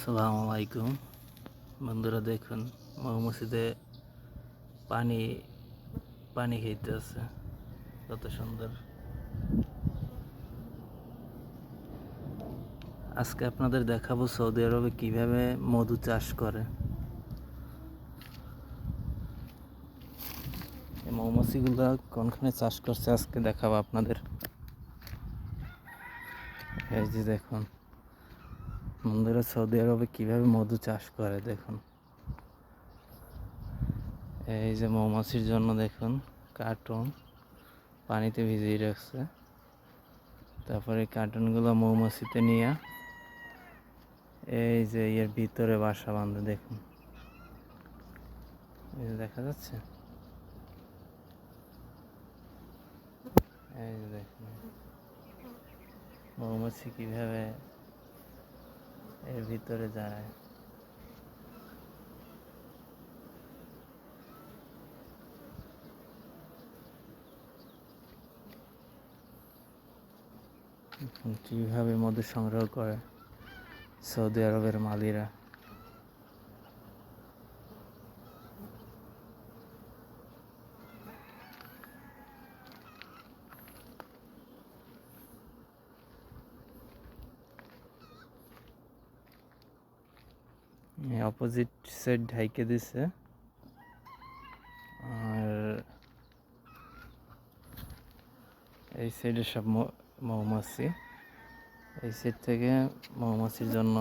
আসসালামু আলাইকুম বন্ধুরা, দেখুন মৌমাছিতে পানি পানি খাইতেছে, কত সুন্দর। আজকে আপনাদের দেখাবো সৌদি আরবে কিভাবে মধু চাষ করে। এই মৌমাছিগুলা কোনখানে চাষ করছে আজকে দেখাবো আপনাদের। এই যে দেখুন বন্ধুরা, সৌদি আরবে কিভাবে মধু চাষ করে দেখুন। এই যে মৌমাছির জন্য দেখুন কার্টুন পানিতে ভিজিয়ে রাখছে, তারপরে কার্টুনগুলো মৌমাছিতে নিয়ে এই যে এর ভিতরে বাসা বাঁধে দেখুন। এই যে দেখা যাচ্ছে, এই যে দেখুন মৌমাছি কিভাবে এর ভিতরে যায়। কিভাবে মধু সংগ্রহ করে সৌদি আরবের মালিরা। অপোজিট সাইড ঢাইকে দিছে, আর এই সাইডে সব মৌমাছি। এই সাইড থেকে মৌমাছির জন্য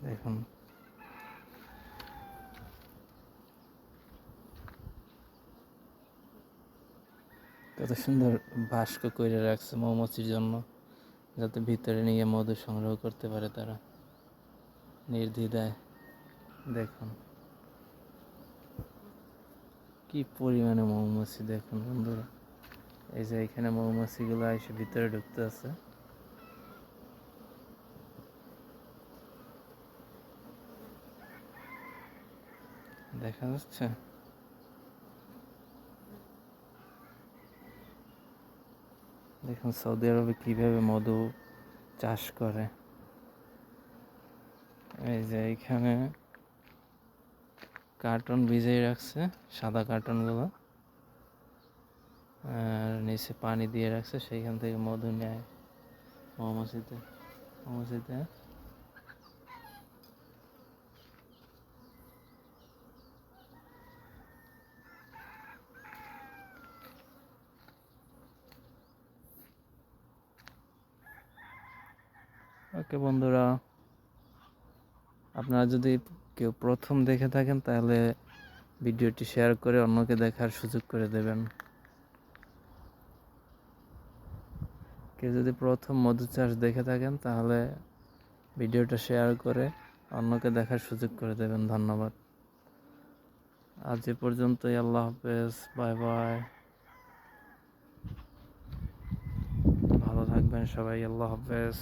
দেখুন কত সুন্দর বাস্ক করে রাখছে মৌমাছির জন্য, যাতে ভিতরে নিয়ে মধু সংগ্রহ করতে পারে তারা নির্দ্বিধায়। দেখুন কি পরিমাণে মৌমাছি দেখুন বন্ধুরা। এই যে এখানে মৌমাছিগুলো এসে ভিতরে ঢুকতে আছে। দেখা যাচ্ছে, দেখুন সৌদি আরবে কিভাবে মধু চাষ করে। এই যে এইখানে কার্টন ভিজিয়ে রাখছে, সাদা কার্টনগুলো, আর নিচে পানি দিয়ে রাখছে, সেইখান থেকে মধু নেয় মৌমাছিতে। ওকে বন্ধুরা, আপনারা যদি কেউ প্রথম দেখে থাকেন তাহলে ভিডিওটি শেয়ার করে অন্যকে দেখার সুযোগ করে দেবেন। কেউ যদি প্রথম মধু চাষ দেখে থাকেন তাহলে ভিডিওটা শেয়ার করে অন্যকে দেখার সুযোগ করে দেবেন। ধন্যবাদ। আজ এ পর্যন্তই। আল্লাহ হাফেজ, বাই বাই। ভালো থাকবেন সবাই। আল্লাহ হাফেজ।